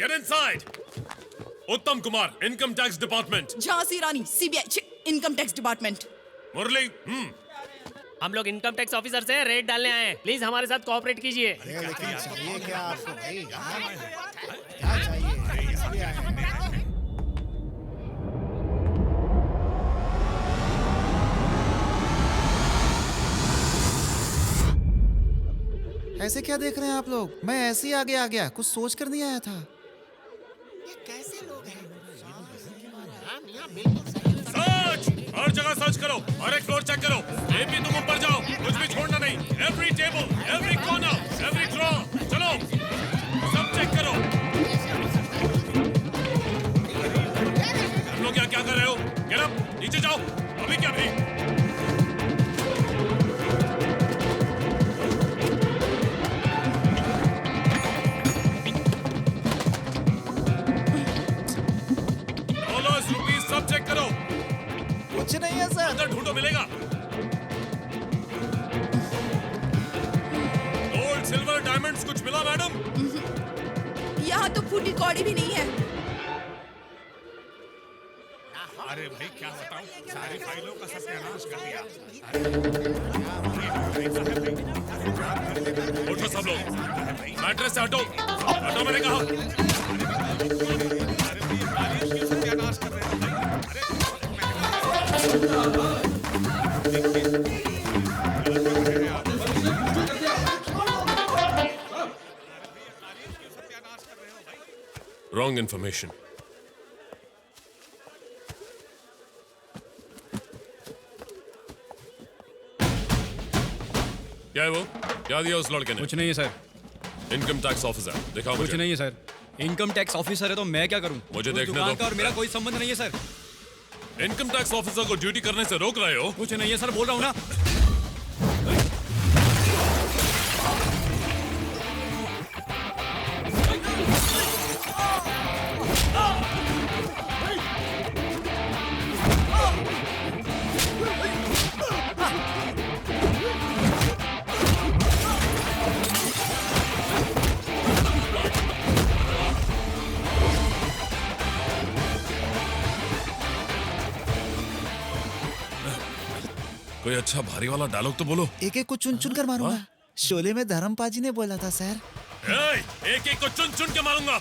Get inside. Uttam Kumar, income tax department. Jhansi Rani, CBI, income tax department. Murali, हम लोग income tax officer से raid डालने आए हैं। प्लीज हमारे साथ कोऑपरेट कीजिए। लेकिन चाहिए क्या आपको भाई? क्या चाहिए? ऐसे क्या देख रहे हैं आप लोग? मैं ऐसे ही आगे आ गया, कुछ सोच कर नहीं आया था। ये कैसे लोग हैं? सर्च, हर जगह सर्च करो, हर एक फ्लोर चेक करो। एपी तुम ऊपर जाओ, कुछ भी छोड़ना नहीं। Every table, every corner, every drawer, चलो सब चेक करो। तुम लोग यहाँ क्या कर रहे हो? गेट अप, नीचे जाओ। अभी क्या भी? सब चेक करो। कुछ नहीं है सर। अंदर ढूंढो, मिलेगा। गोल्ड, सिल्वर, डायमंड्स कुछ मिला मैडम? यहाँ तो फूटी कौड़ी भी नहीं है। अरे भाई क्या बताऊं, सारी फाइलों का सत्यानाश कर दिया। उठो सब लोग, मैट्रेस से हटो, हटो मैंने कहा। सत्यानाश कर रहे हैं। Wrong information. क्या है वो? क्या दिया उस लड़के ने? कुछ नहीं है सर। इनकम टैक्स ऑफिसर, दिखाओ मुझे। कुछ नहीं है सर। इनकम टैक्स ऑफिसर है तो मैं क्या करूं? मुझे उस देखने दुकान दो। का और मेरा कोई संबंध नहीं है सर। इनकम टैक्स ऑफिसर को ड्यूटी करने से रोक रहे हो? कुछ नहीं है सर, बोल रहा हूं ना। कोई अच्छा भारी वाला डायलॉग तो बोलो। एक एक को चुन चुन कर मारूंगा। शोले में धर्मपाजी ने बोला था सर। एक एक को चुन चुन के मारूंगा।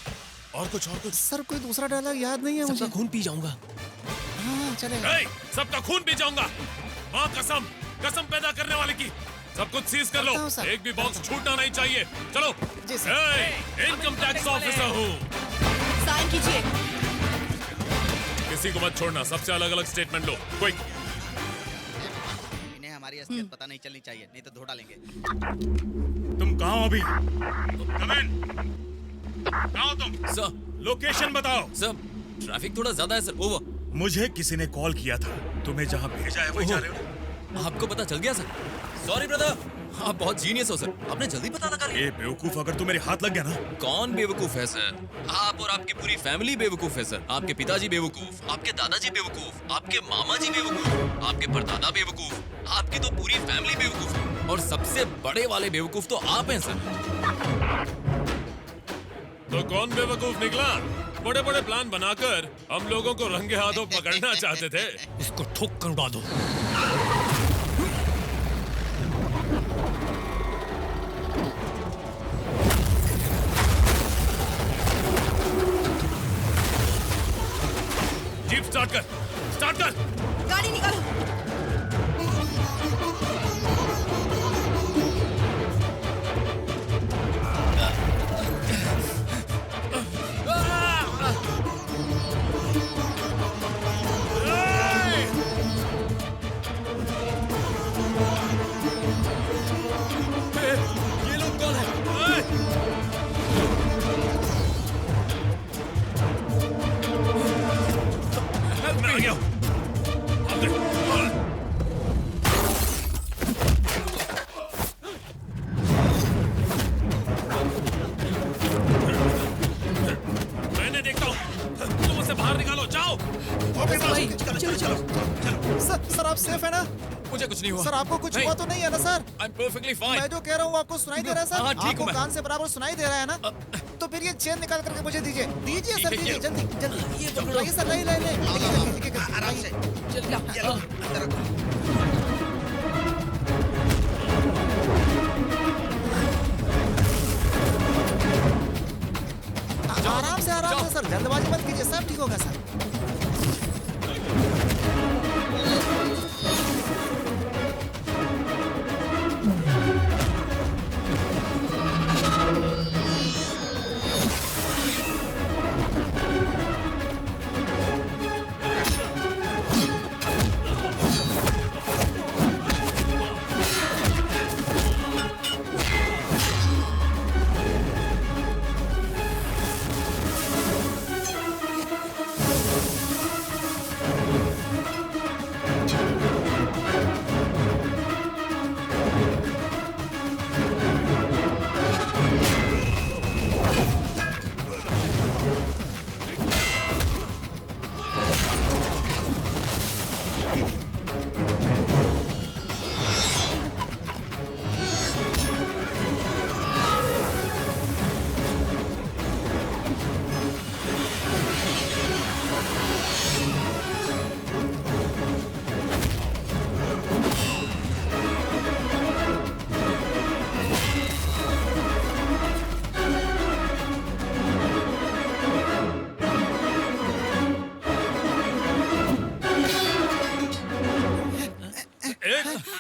और कुछ सर कोई दूसरा डायलॉग याद नहीं है मुझे। खून पी जाऊंगा। हाँ चलेगा। सबका खून पी जाऊंगा। माँ कसम, कसम पैदा करने वाले की। सब कुछ सीज कर लो, करता हूं, सर। एक भी बॉक्स छूटना नहीं चाहिए। चलो। जी, सर। इनकम टैक्स ऑफिसर हूँ। साइन कीजिए। किसी को मत छोड़ना, सबसे अलग अलग स्टेटमेंट लो। क्विक। इन्हें हमारी असलियत पता नहीं चलनी चाहिए, नहीं तो धो डालेंगे। तुम कहाँ हो अभी? Come in. कहाँ हो तुम? सर, लोकेशन बताओ। सर ट्रैफिक थोड़ा ज्यादा है सर। ओवर। मुझे किसी ने कॉल किया था, तुम्हें जहाँ भेजा है वही जा रहे हो? आपको पता चल गया सर? सॉरी ब्रदर, आप बहुत जीनियस हो सर, आपने जल्दी पता लगा लिया। ए बेवकूफ, अगर तू मेरे हाथ लग गया ना। कौन बेवकूफ है सर? आप और आपकी पूरी फैमिली बेवकूफ है सर। आपके पिताजी बेवकूफ, आपके दादाजी बेवकूफ, आपके मामा जी बेवकूफ, आपके परदादा बेवकूफ, आपकी तो पूरी फैमिली बेवकूफ है। और सबसे बड़े वाले बेवकूफ तो आप हैं सर। तो कौन बेवकूफ निकला? बड़े बड़े प्लान बनाकर हम लोगों को रंगे हाथों पकड़ना चाहते थे। इसको ठोक कर उड़ा दो। जीप स्टार्ट कर, स्टार्ट कर। गाड़ी निकालो। ये लोग कौन है? मैं आ गया। मैंने देखता हूँ, तुम उसे बाहर निकालो, जाओ। चलो चलो। सर आप सेफ है ना? मुझे कुछ नहीं हुआ सर आपको कुछ हुआ तो नहीं है ना sir? I am perfectly fine. मैं जो कह रहा हूँ आपको सुनाई दे रहा है सर? हाँ, ठीक हूँ आपको मैं। कान से बराबर सुनाई दे रहा है ना? तो फिर ये चेन निकाल करके मुझे दीजिए दीजिए सर, ठीक है, दीजिए जल्दी जल्दी। ये पकड़ो। लाइए सर, लाइए लाइए लाइए। आराम से ये लो, अंदर रखो। आराम से सर, जल्दबाजी मत कीजिए, सब ठीक होगा सर।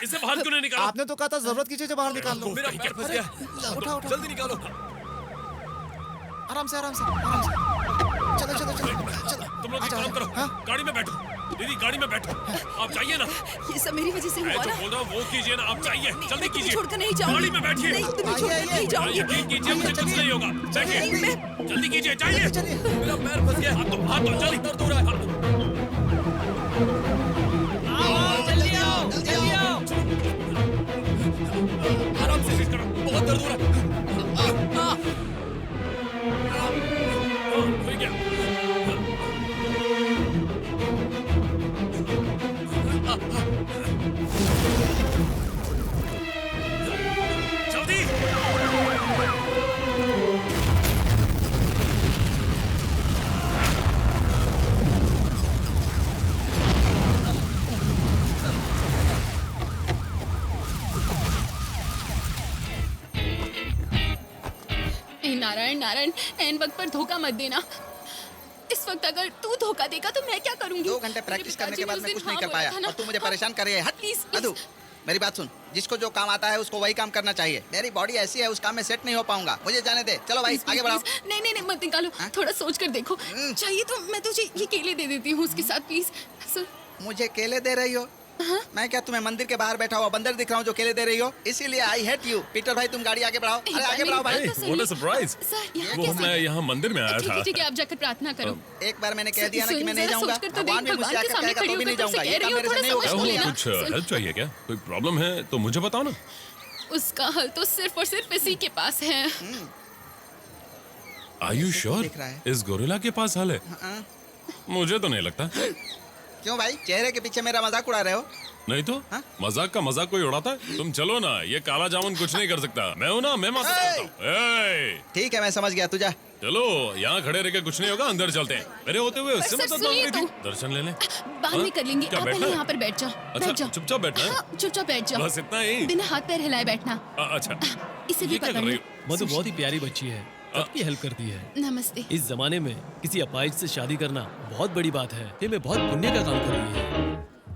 इसे बाहर क्यों नहीं निकाला? आपने तो कहा था जरूरत की चीजें बाहर निकाल लो। मेरा पैर फंस गया। उठा उठा, जल्दी निकालो। आराम से आराम से आराम से। चलो चलो चलो चलो। तुम लोग एक काम करो, हाँ? गाड़ी में बैठो। दीदी गाड़ी में बैठो, आप जाइए ना। ये सब मेरी वजह से मैं हुआ जो ना। बोल रहा हूँ वो कीजिए ना, आप जाइए, जल्दी मैं तुम्हें कीजिए। छोड़कर नहीं जाऊंगी। गाड़ी में बैठिए। नहीं, तुम्हें छोड़कर नहीं जाऊंगी। यकीन कीजिए, मुझे कुछ नहीं होगा। बैठिए, नहीं, जल्दी कीजिए, जाइए। चलिए। मेरा पैर फंस गया। हाथ दो, जल्दी। दर्द हो रहा है। जल्दी आओ जल्दी आओ। आराम से करो, बहुत दर्द हो रहा है। हो गया। जल्दी। ए नारायण नारायण, एन वक्त पर धोखा मत देना। इस वक्त अगर तू धोखा देगा तो मैं क्या करूंगी? 2 घंटे प्रैक्टिस करने के बाद मैं कुछ नहीं कर पाया और तू मुझे परेशान कर रही है। हट प्लीज मधु, मेरी बात सुन, जिसको जो काम आता है उसको वही काम करना चाहिए। मेरी बॉडी ऐसी है, उस काम में सेट नहीं हो पाऊंगा, मुझे जाने दे। चलो भाई आगे बढ़ाओ। नहीं नहीं नहीं, मत निकालो। थोड़ा सोच कर देखो। चाहिए तो मैं तुझे ये केले दे देती हूँ उसके साथ, प्लीज सुन। मुझे केले दे रही हो? मैं क्या तुम्हें मंदिर के बाहर बैठा हुआ बंदर दिख रहा हूँ जो केले दे रही हो? इसीलिए आई हेट यू। पीटर भाई तुम गाड़ी आगे बढ़ाओ। अरे आगे बढ़ाओ भाई। What a surprise! वो मैं यहाँ मंदिर में आया ठीक है था। ठीक है, आप जाकर प्रार्थना करो। एक बार मैंने कह दिया ना कि मैं नहीं जरा जाऊंगा, सोचकर तो भगवान देख, भी मुझसे भगवान के आकर सामने कहेगा तो भी खड़ी नहीं होकर जाऊंगा। तुमसे ये कह काम रही मेरे से हूँ, नहीं थोड़ा होगा। समझ लेना। कुछ सुन। हेल्प चाहिए क्या? कोई प्रॉब्लम है तो मुझे बताओ ना। उसका हल तो सिर्फ और सिर्फ इसी के पास है। Are you sure? दिख रहा है। इस गोरिल्ला के पास हल है? मुझे तो नहीं लगता। क्यों भाई, चेहरे के पीछे मेरा मजाक उड़ा रहे हो? नहीं तो हाँ? मजाक का मजाक कोई उड़ाता है? तुम चलो ना, ये काला जामुन कुछ नहीं कर सकता। मैं हूं ना, मैं मदद करता हूं। ए, ठीक है मैं समझ गया, तू जा। चलो यहाँ खड़े रह के कुछ नहीं होगा, अंदर चलते हैं। मेरे होते हुए उससे सर, मदद मांग सुनिए रही थी। तो। दर्शन ले ले। बाद हाँ? में कर लेंगे, क्या आप बैठना पहले है? यहाँ पर बैठ जाओ। अच्छा, बैठ जाओ। चुपचाप बैठना है? हाँ, चुपचाप बैठ जाओ। बस इतना ही? बिना हाथ पैर हिलाए बैठना। अच्छा, इसे भी ये क्या पता कर रही नहीं। हो? मधु बहुत ही प्यारी बच्ची है, सबकी हेल्प करती है। नमस्ते। इस जमाने में किसी अपाहिज से शादी करना बहुत बड़ी बात है। ये मैं बहुत पुण्य का काम कर रही है।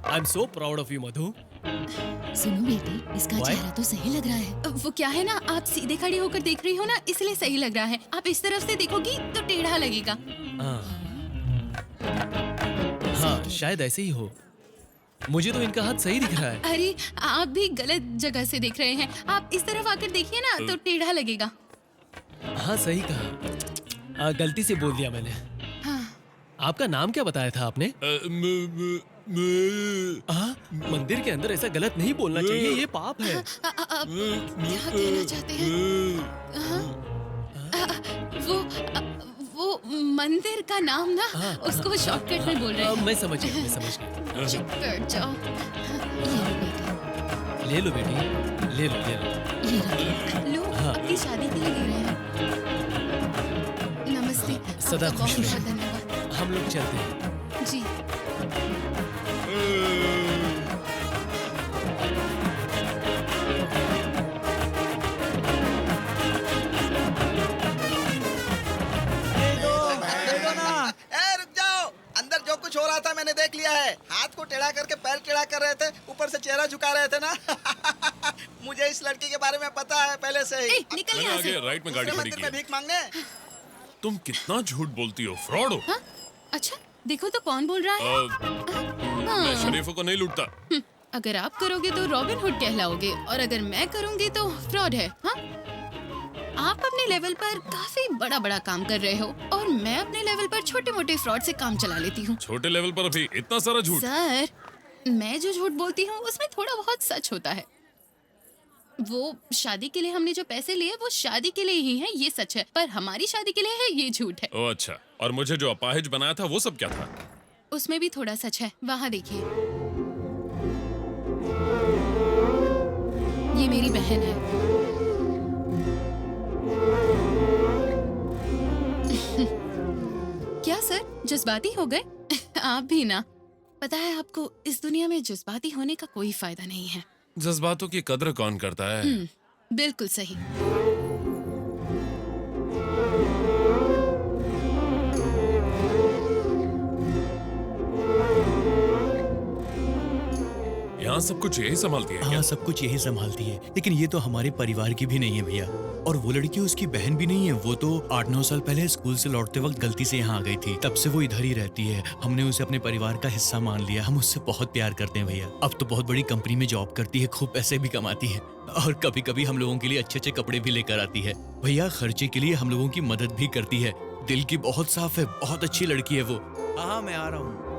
I am so proud of you Madhu. सुनो बेटी, इसका Why? चेहरा तो सही लग रहा है। वो क्या है ना, आप सीधे खड़ी होकर देख रही हो ना, इसलिए सही लग रहा है। आप इस तरफ से देखोगी तो टेढ़ा लगेगा। हाँ शायद ऐसे ही हो। मुझे तो इनका हाथ सही दिख रहा है। अरे आप भी गलत जगह से देख रहे हैं। आप इस तरफ आकर देखिए ना तो टेढ़ा लगेगा। हाँ सही कहा, गलती से बोल दिया मैंने। हाँ। आपका नाम क्या बताया था आपने? मंदिर के अंदर ऐसा गलत नहीं बोलना चाहिए, ये पाप है। आप क्या कहना चाहते हैं? वो मंदिर का नाम ना, उसको शॉर्टकट में बोल रहे हैं। मैं समझ गया, मैं समझ गया। चुप कर जाओ। ले लो बेटी, ले लो ले लो। ये रखिए। लो, हाँ। अपनी शादी के लिए ले रहे हैं। सदा आपका खुश बहुत रहो। बहुत धन्यवाद। हम लोग चलते हैं। जी ए रुक जाओ, अंदर जो कुछ हो रहा था मैंने देख लिया है। हाथ को टेढ़ा करके पैर टेढ़ा कर रहे थे, ऊपर से चेहरा झुका रहे थे ना। मुझे इस लड़की के बारे में पता है पहले से ही। ए, निकल मैंने यहाँ आगे से। राइट में गाड़ी दूसरे खड़ी मंदिर की में है। भीख मांगने। तुम कितना झूठ बोलती हो, फ्रॉड हो। हाँ? अच्छा देखो तो कौन बोल रहा है। मैं शरीफों को नहीं लूटता। अगर आप करोगे तो रॉबिन हुड कहलाओगे और अगर मैं करूंगी तो फ्रॉड है। हाँ? आप अपने लेवल पर काफी बड़ा बड़ा काम कर रहे हो और मैं अपने लेवल पर छोटे मोटे फ्रॉड से काम चला लेती हूँ। छोटे लेवल पर भी इतना सारा झूठ। सर, मैं जो झूठ बोलती हूँ उसमें थोड़ा बहुत सच होता है। वो शादी के लिए हमने जो पैसे लिए वो शादी के लिए ही है, ये सच है, पर हमारी शादी के लिए है, ये झूठ है। ओ अच्छा, और मुझे जो अपाहिज बनाया था वो सब क्या था? उसमें भी थोड़ा सच है। वहाँ देखिए, ये मेरी बहन है। क्या सर, जज्बाती हो गए? आप भी ना। पता है आपको, इस दुनिया में जज्बाती होने का कोई फायदा नहीं है। जज्बातों की कद्र कौन करता है? बिल्कुल सही। यहाँ सब कुछ यही संभालती है क्या? हाँ, सब कुछ यही संभालती है, लेकिन ये तो हमारे परिवार की भी नहीं है भैया। और वो लड़की उसकी बहन भी नहीं है, वो तो 8-9 साल पहले स्कूल से लौटते वक्त गलती से यहाँ आ गई थी, तब से वो इधर ही रहती है। हमने उसे अपने परिवार का हिस्सा मान लिया, हम उससे बहुत प्यार करते हैं भैया। अब तो बहुत बड़ी कंपनी में जॉब करती है, खूब पैसे भी कमाती है और कभी कभी हम लोगों के लिए अच्छे अच्छे कपड़े भी लेकर आती है। भैया खर्चे के लिए हम लोगों की मदद भी करती है। दिल की बहुत साफ है, बहुत अच्छी लड़की है वो। हाँ मैं आ रहा हूँ।